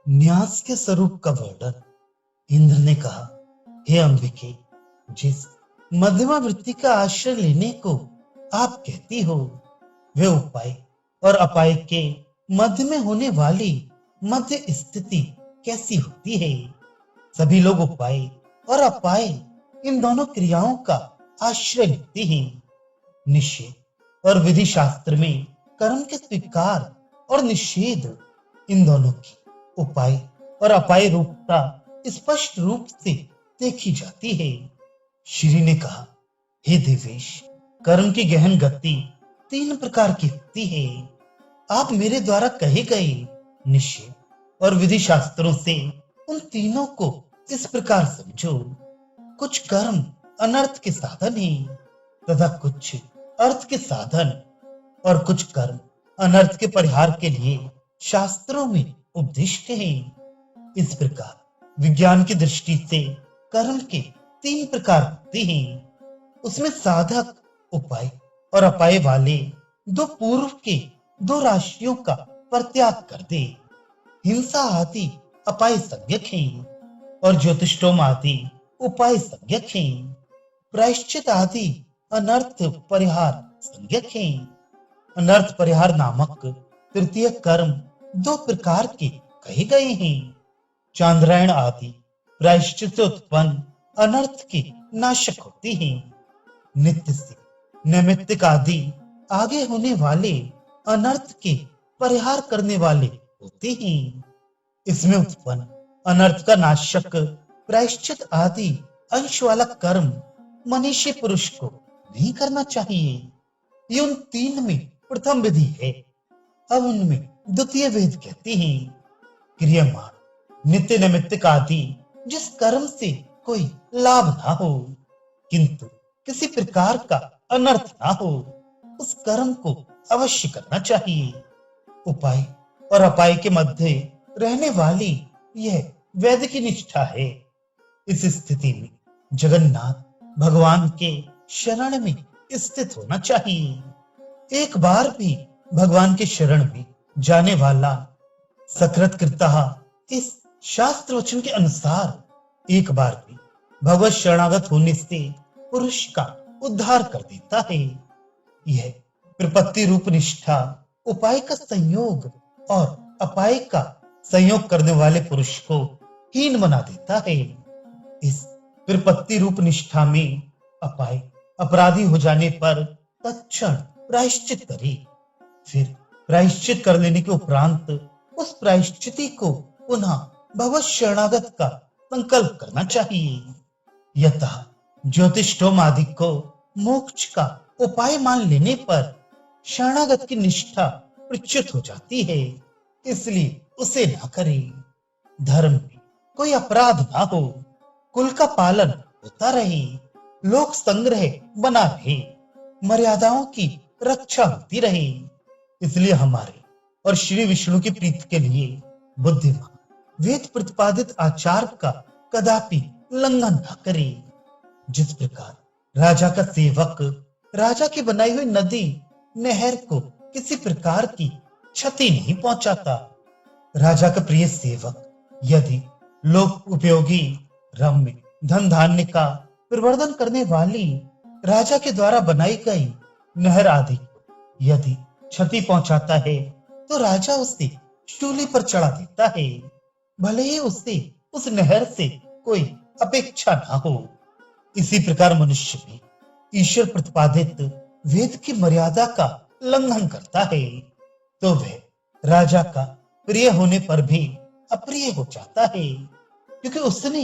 न्यास के स्वरूप का वर्णन। इंद्र ने कहा, हे अंबिके, जिस मध्यमा वृत्ति का आश्रय लेने को आप कहती हो, वे उपाय और अपाय के मध्य में होने वाली मध्य स्थिति कैसी होती है? सभी लोग उपाय और अपाय इन दोनों क्रियाओं का आश्रय लेते हैं। निषेध और विधि शास्त्र में कर्म के स्वीकार और निषेध, इन दोनों की उपाय और अपाय रूपता स्पष्ट रूप से देखी जाती है। श्री ने कहा, हे देवेश, कर्म की गहन गति 3 प्रकार की होती है। आप मेरे द्वारा कहे गए निषेध और विधि शास्त्रों से उन तीनों को इस प्रकार समझो। कुछ कर्म अनर्थ के साधन हैं तथा कुछ अर्थ के साधन, और कुछ कर्म अनर्थ के परिहार के लिए शास्त्रों में उपदिष्ट हैं। इस प्रकार विज्ञान की दृष्टि से कर्म के 3 प्रकार होते हैं। उसमें साधक, उपाय और अपाय वाले दो पूर्व के 2 राशियों का परित्याग कर दे। हिंसा आदि अपाय संज्ञक हैं और ज्योतिष्टोम आदि उपाय संज्ञक हैं। प्रायश्चित आदि अनर्थ परिहार संज्ञक हैं। अनर्थ परिहार नामक तृतीय कर्म 2 प्रकार के कहे गए हैं। चांद्रायण आदि प्रायश्चित से उत्पन्न अनर्थ के नाशक होते हैं। नित्य से नैमित्तिक आदि आगे होने वाले अनर्थ के परिहार करने वाले होते हैं। इसमें उत्पन्न अनर्थ का नाशक प्रायश्चित आदि अंश वाला कर्म मनीषी पुरुष को नहीं करना चाहिए। ये उन 3 में प्रथम विधि है। अब उनमें द्वितीय वेद कहते हैं, क्रियमाण नित्य नैमित्तिक आदि जिस कर्म से कोई लाभ ना हो किंतु किसी प्रकार का अनर्थ ना हो, उस कर्म को अवश्य करना चाहिए। उपाय और अपाय के मध्य रहने वाली यह वेद की निष्ठा है। इस स्थिति में जगन्नाथ भगवान के शरण में स्थित होना चाहिए। एक बार भी भगवान के शरण में जाने वाला सकृत कृतः इस शास्त्र वचन के अनुसार एक बार भी भगवत शरणागत होने से पुरुष का उद्धार कर देता है। यह प्रपत्ति रूप निष्ठा उपाय का संयोग और अपाय का संयोग करने वाले पुरुष को हीन बना देता है। इस प्रपत्ति रूप निष्ठा में अपाय अपराधी हो जाने पर तत्क्षण प्रायश्चित करे। फिर प्रायश्चित कर लेने के उपरांत उस प्रायश्चिति को पुनः भगवत शरणागत का संकल्प करना चाहिए। यतः ज्योतिष्ठोम आदि को मोक्ष का उपाय मान लेने पर शरणागत की निष्ठा प्रच्युत हो जाती है, इसलिए उसे ना करें। धर्म में कोई अपराध ना हो, कुल का पालन होता रहे, लोक संग्रह बना रहे, मर्यादाओं की रक्षा होती रहे। इसलिए हमारे और श्री विष्णु की प्रीति के लिए बुद्धिमान वेद प्रतिपादित आचार का कदापि उल्लंघन न करे। जिस प्रकार राजा का सेवक राजा की बनाई हुई नदी नहर को किसी प्रकार की क्षति नहीं पहुंचाता, राजा का प्रिय सेवक यदि लोक उपयोगी रम्य धन धान्य का प्रवर्धन करने वाली राजा के द्वारा बनाई गई नहर आदि यदि क्षति पहुंचाता है तो राजा उसे शूली पर चढ़ा देता है, भले ही उससे उस नहर से कोई अपेक्षा ना हो। इसी प्रकार मनुष्य भी ईश्वर प्रतिपादित वेद की मर्यादा का उल्लंघन करता है तो वह राजा का प्रिय होने पर भी अप्रिय हो जाता है, क्योंकि उसने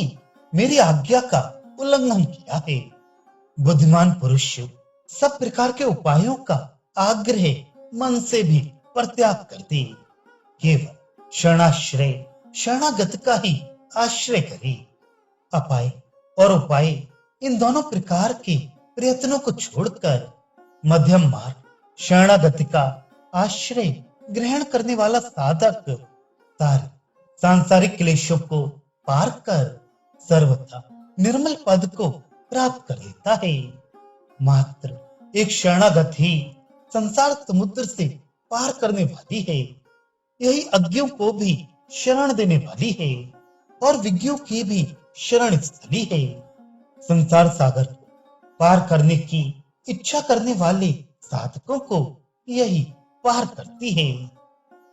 मेरी आज्ञा का उल्लंघन किया है। बुद्धिमान पुरुष सब प्रकार के उपायों का आग्रह मन से भी परित्याग कर दे, केवल शरणाश्रय शरणागत का ही आश्रय करे। अपाय और उपाय इन दोनों प्रकार के प्रयत्नों को छोड़कर मध्यम मार्ग शरणागति का आश्रय ग्रहण करने वाला साधक सारे सांसारिक क्लेशों को पार कर सर्वथा निर्मल पद को प्राप्त कर लेता है। मात्र एक शरणागत ही संसार समुद्र से पार करने वाली है। यही अज्ञों को भी शरण देने वाली है और विज्ञों की भी शरण स्थली है। संसार सागर को पार करने की इच्छा करने वाले साधकों को यही पार करती है।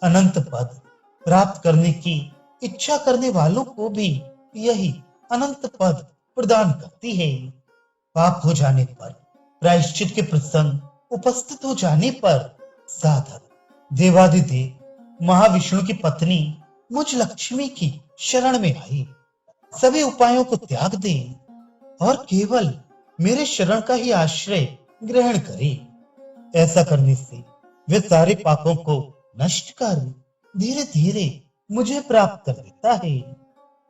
अनंत पद प्राप्त करने की इच्छा करने वालों को भी यही अनंत पद प्रदान करती है। पाप हो जाने पर, प्रायश्चित के प्रसंग उपस्थित हो जाने पर साधक देवादिदेव महाविष्णु की पत्नी मुझ लक्ष्मी की शरण में आई। सभी उपायों को त्याग दे और केवल मेरे शरण का ही आश्रय ग्रहण करे। ऐसा करने से वे सारे पापों को नष्ट कर धीरे धीरे मुझे प्राप्त कर देता है।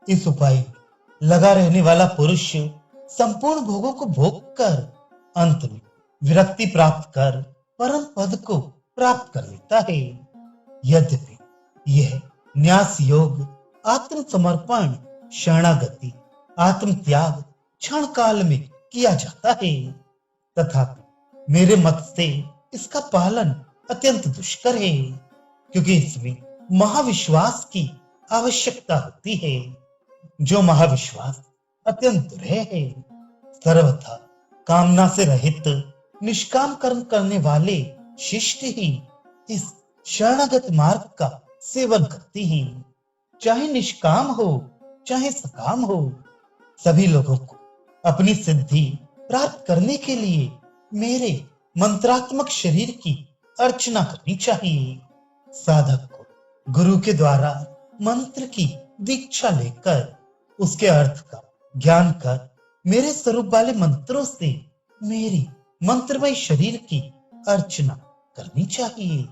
इस उपाय में लगा रहने वाला पुरुष संपूर्ण भोगों को भोग कर अंत में विरक्ति प्राप्त कर परम पद को प्राप्त कर लेता है। यद्यपि यह न्यास योग, आत्म समर्पण, शरणागति, आत्म त्याग क्षण काल में किया जाता है, तथापि मेरे मत से इसका पालन अत्यंत दुष्कर है, क्योंकि इसमें महाविश्वास की आवश्यकता होती है। जो महाविश्वास अत्यंत दुर्लभ है। सर्वथा कामना से रहित निष्काम कर्म करने वाले शिष्ट ही इस शरणागत मार्ग का सेवन करते हैं। चाहे निष्काम हो चाहे सकाम हो, सभी लोगों को अपनी सिद्धि प्राप्त करने के लिए मेरे मंत्रात्मक शरीर की अर्चना करनी चाहिए। साधक को गुरु के द्वारा मंत्र की दीक्षा लेकर उसके अर्थ का ज्ञान कर मेरे स्वरूप वाले मंत्रों से मेरी मंत्रमय शरीर की अर्चना करनी चाहिए।